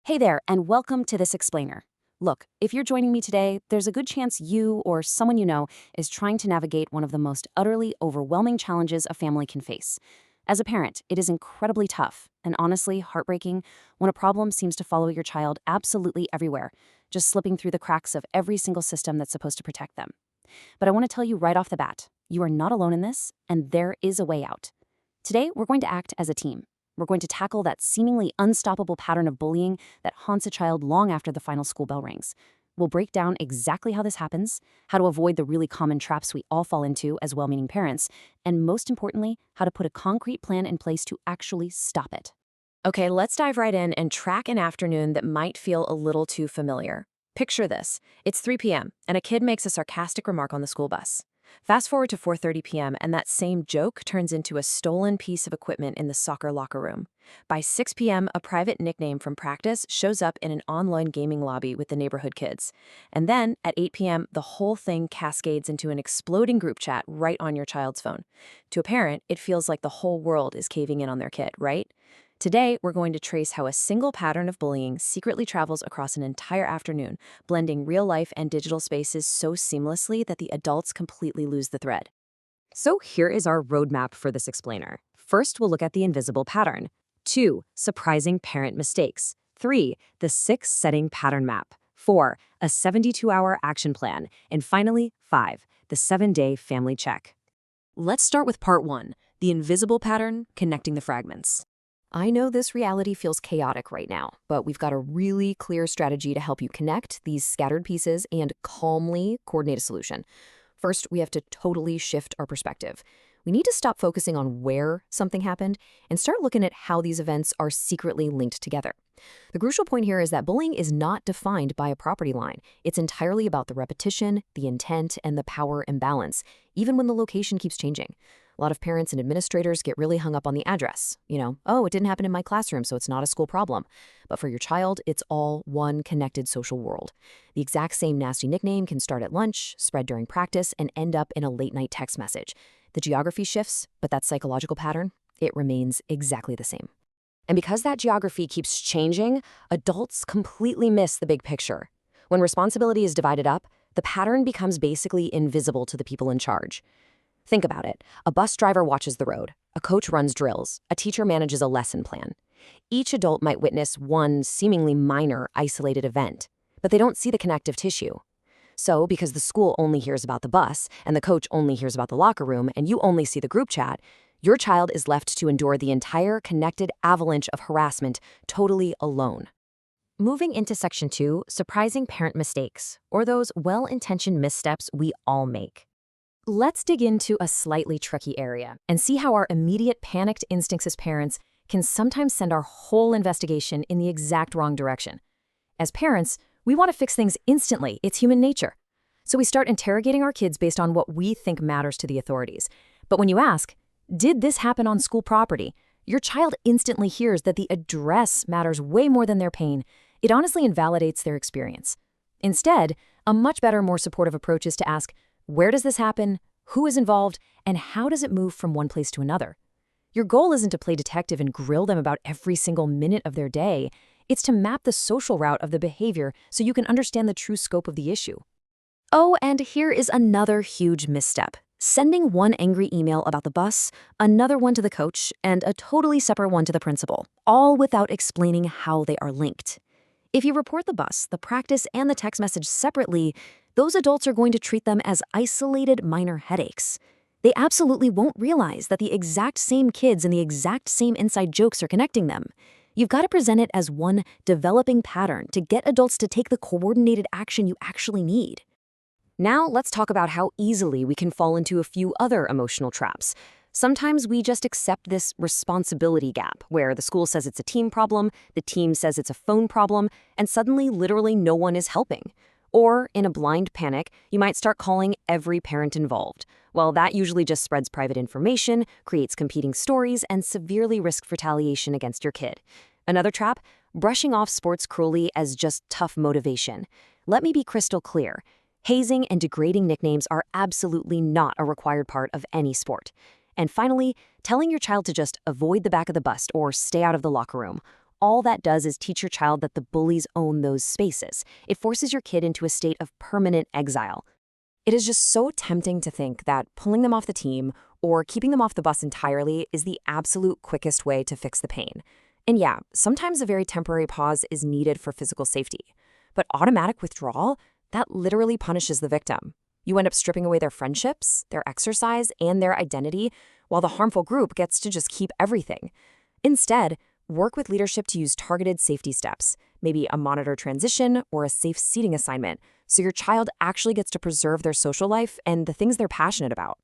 Hey there, and welcome to This Explainer. Look, if you're joining me today, there's a good chance you or someone you know is trying to navigate one of the most utterly overwhelming challenges a family can face. As a parent, it is incredibly tough and honestly heartbreaking when a problem seems to follow your child absolutely everywhere, just slipping through the cracks of every single system that's supposed to protect them. But I want to tell you right off the bat, you are not alone in this, and there is a way out. Today, we're going to act as a team. We're going to tackle that seemingly unstoppable pattern of bullying that haunts a child long after the final school bell rings. We'll break down exactly how this happens, how to avoid the really common traps we all fall into as well-meaning parents, and most importantly, how to put a concrete plan in place to actually stop it. Okay, let's dive right in and track an afternoon that might feel a little too familiar. Picture this. It's 3 p.m., and a kid makes a sarcastic remark on the school bus. Fast forward to 4:30 p.m., and that same joke turns into a stolen piece of equipment in the soccer locker room. By 6 p.m., a private nickname from practice shows up in an online gaming lobby with the neighborhood kids. And then, at 8 p.m., the whole thing cascades into an exploding group chat right on your child's phone. To a parent, it feels like the whole world is caving in on their kid, right? Today, we're going to trace how a single pattern of bullying secretly travels across an entire afternoon, blending real life and digital spaces so seamlessly that the adults completely lose the thread. So here is our roadmap for this explainer. First, we'll look at the invisible pattern. 2. Surprising parent mistakes. 3. The 6 setting pattern map. 4. A 72-hour action plan. And finally, 5. The 7-day family check. Let's start with part 1, the invisible pattern connecting the fragments. I know this reality feels chaotic right now, but we've got a really clear strategy to help you connect these scattered pieces and calmly coordinate a solution. First, we have to totally shift our perspective. We need to stop focusing on where something happened and start looking at how these events are secretly linked together. The crucial point here is that bullying is not defined by a property line. It's entirely about the repetition, the intent, and the power imbalance, even when the location keeps changing. A lot of parents and administrators get really hung up on the address. Oh, it didn't happen in my classroom, so it's not a school problem. But for your child, it's all one connected social world. The exact same nasty nickname can start at lunch, spread during practice, and end up in a late-night text message. The geography shifts, but that psychological pattern, it remains exactly the same. And because that geography keeps changing, adults completely miss the big picture. When responsibility is divided up, the pattern becomes basically invisible to the people in charge. Think about it. A bus driver watches the road. A coach runs drills. A teacher manages a lesson plan. Each adult might witness one seemingly minor, isolated event, but they don't see the connective tissue. So, because the school only hears about the bus, and the coach only hears about the locker room, and you only see the group chat, your child is left to endure the entire connected avalanche of harassment totally alone. Moving into Section 2, surprising parent mistakes, or those well-intentioned missteps we all make. Let's dig into a slightly tricky area and see how our immediate panicked instincts as parents can sometimes send our whole investigation in the exact wrong direction. As parents, we want to fix things instantly. It's human nature. So we start interrogating our kids based on what we think matters to the authorities. But when you ask, "Did this happen on school property?" your child instantly hears that the address matters way more than their pain. It honestly invalidates their experience. Instead, a much better, more supportive approach is to ask, where does this happen? Who is involved? And how does it move from one place to another? Your goal isn't to play detective and grill them about every single minute of their day. It's to map the social route of the behavior so you can understand the true scope of the issue. Oh, and here is another huge misstep. Sending one angry email about the bus, another one to the coach, and a totally separate one to the principal, all without explaining how they are linked. If you report the bus, the practice, and the text message separately, those adults are going to treat them as isolated minor headaches. They absolutely won't realize that the exact same kids and the exact same inside jokes are connecting them. You've got to present it as one developing pattern to get adults to take the coordinated action you actually need. Now let's talk about how easily we can fall into a few other emotional traps. Sometimes we just accept this responsibility gap where the school says it's a team problem, the team says it's a phone problem, and suddenly literally no one is helping. Or, in a blind panic, you might start calling every parent involved. Well, that usually just spreads private information, creates competing stories, and severely risks retaliation against your kid. Another trap? Brushing off sports cruelty as just tough motivation. Let me be crystal clear. Hazing and degrading nicknames are absolutely not a required part of any sport. And finally, telling your child to just avoid the back of the bus or stay out of the locker room. All that does is teach your child that the bullies own those spaces. It forces your kid into a state of permanent exile. It is just so tempting to think that pulling them off the team or keeping them off the bus entirely is the absolute quickest way to fix the pain. And yeah, sometimes a very temporary pause is needed for physical safety. But automatic withdrawal, that literally punishes the victim. You end up stripping away their friendships, their exercise, and their identity, while the harmful group gets to just keep everything. Instead, work with leadership to use targeted safety steps, maybe a monitor transition or a safe seating assignment, so your child actually gets to preserve their social life and the things they're passionate about.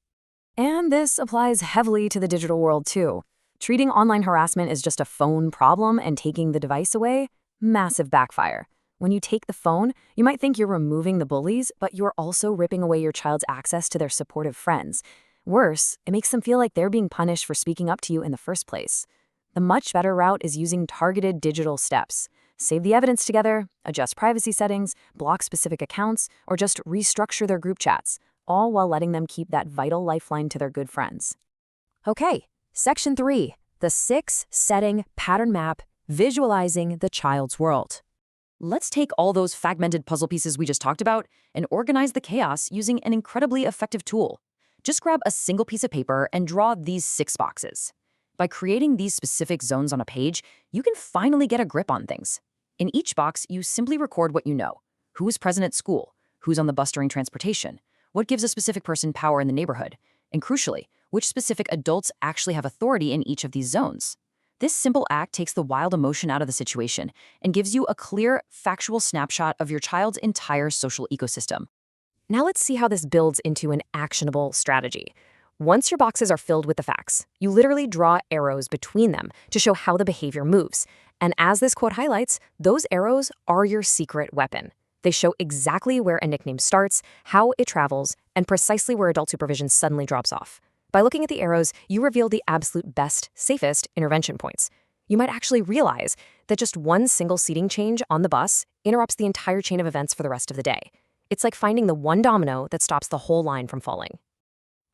And this applies heavily to the digital world too. Treating online harassment as just a phone problem and taking the device away, massive backfire. When you take the phone, you might think you're removing the bullies, but you're also ripping away your child's access to their supportive friends. Worse, it makes them feel like they're being punished for speaking up to you in the first place. The much better route is using targeted digital steps. Save the evidence together, adjust privacy settings, block specific accounts, or just restructure their group chats, all while letting them keep that vital lifeline to their good friends. Okay, Section 3, the 6-setting pattern map, visualizing the child's world. Let's take all those fragmented puzzle pieces we just talked about and organize the chaos using an incredibly effective tool. Just grab a single piece of paper and draw these 6 boxes. By creating these specific zones on a page, you can finally get a grip on things. In each box, you simply record what you know. Who is present at school? Who's on the bus during transportation? What gives a specific person power in the neighborhood? And crucially, which specific adults actually have authority in each of these zones? This simple act takes the wild emotion out of the situation and gives you a clear, factual snapshot of your child's entire social ecosystem. Now let's see how this builds into an actionable strategy. Once your boxes are filled with the facts, you literally draw arrows between them to show how the behavior moves. And as this quote highlights, those arrows are your secret weapon. They show exactly where a nickname starts, how it travels, and precisely where adult supervision suddenly drops off. By looking at the arrows, you reveal the absolute best, safest intervention points. You might actually realize that just one single seating change on the bus interrupts the entire chain of events for the rest of the day. It's like finding the one domino that stops the whole line from falling.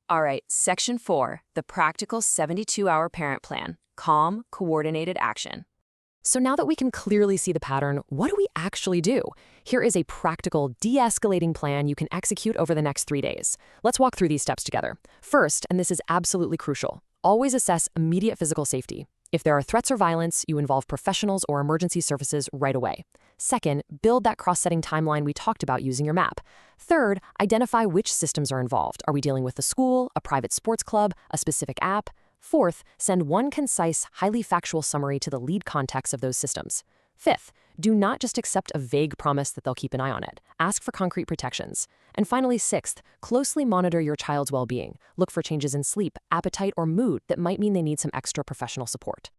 All right, Section 4, the practical 72-hour parent plan, calm, coordinated action. So now that we can clearly see the pattern, what do we actually do? Here is a practical de-escalating plan you can execute over the next 3 days. Let's walk through these steps together. First, and this is absolutely crucial, always assess immediate physical safety. If there are threats or violence, you involve professionals or emergency services right away. Second, build that cross-setting timeline we talked about using your map. Third, identify which systems are involved. Are we dealing with a school, a private sports club, a specific app? Fourth, send one concise, highly factual summary to the lead contacts of those systems. Fifth, do not just accept a vague promise that they'll keep an eye on it. Ask for concrete protections. And finally, sixth, closely monitor your child's well-being. Look for changes in sleep, appetite, or mood that might mean they need some extra professional support.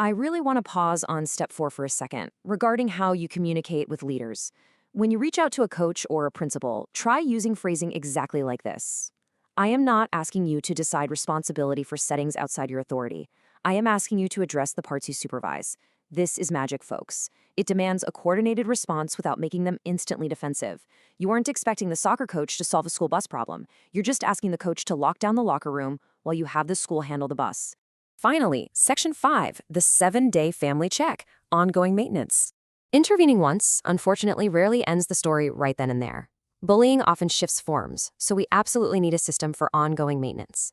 I really want to pause on step 4 for a second, regarding how you communicate with leaders. When you reach out to a coach or a principal, try using phrasing exactly like this. I am not asking you to decide responsibility for settings outside your authority. I am asking you to address the parts you supervise. This is magic, folks. It demands a coordinated response without making them instantly defensive. You aren't expecting the soccer coach to solve a school bus problem. You're just asking the coach to lock down the locker room while you have the school handle the bus. Finally, Section 5, the 7-day family check, ongoing maintenance. Intervening once, unfortunately, rarely ends the story right then and there. Bullying often shifts forms, so we absolutely need a system for ongoing maintenance.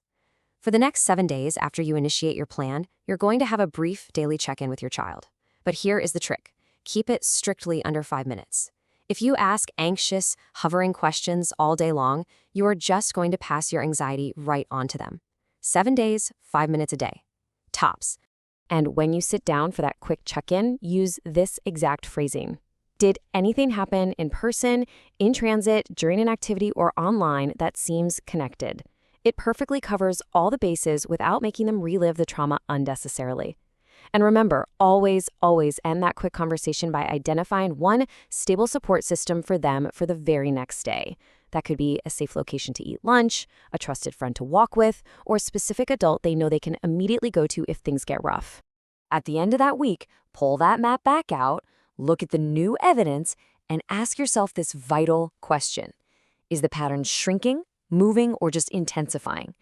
For the next 7 days after you initiate your plan, you're going to have a brief daily check-in with your child. But here is the trick. Keep it strictly under 5 minutes. If you ask anxious, hovering questions all day long, you are just going to pass your anxiety right on to them. 7 days, 5 minutes a day. Tops. And when you sit down for that quick check-in, use this exact phrasing. Did anything happen in person, in transit, during an activity, or online that seems connected? It perfectly covers all the bases without making them relive the trauma unnecessarily. And remember, always, always end that quick conversation by identifying one stable support system for them for the very next day. That could be a safe location to eat lunch, a trusted friend to walk with, or a specific adult they know they can immediately go to if things get rough. At the end of that week, pull that map back out, look at the new evidence, and ask yourself this vital question. Is the pattern shrinking, moving, or just intensifying?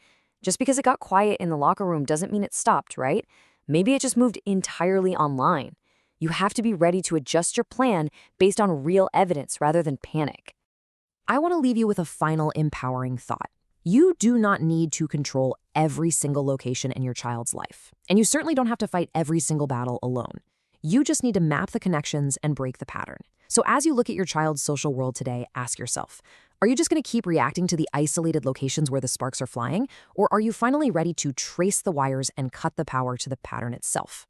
Just because it got quiet in the locker room doesn't mean it stopped, right? Maybe it just moved entirely online. You have to be ready to adjust your plan based on real evidence rather than panic. I want to leave you with a final empowering thought. You do not need to control every single location in your child's life, and you certainly don't have to fight every single battle alone. You just need to map the connections and break the pattern. So as you look at your child's social world today, ask yourself, are you just going to keep reacting to the isolated locations where the sparks are flying, or are you finally ready to trace the wires and cut the power to the pattern itself?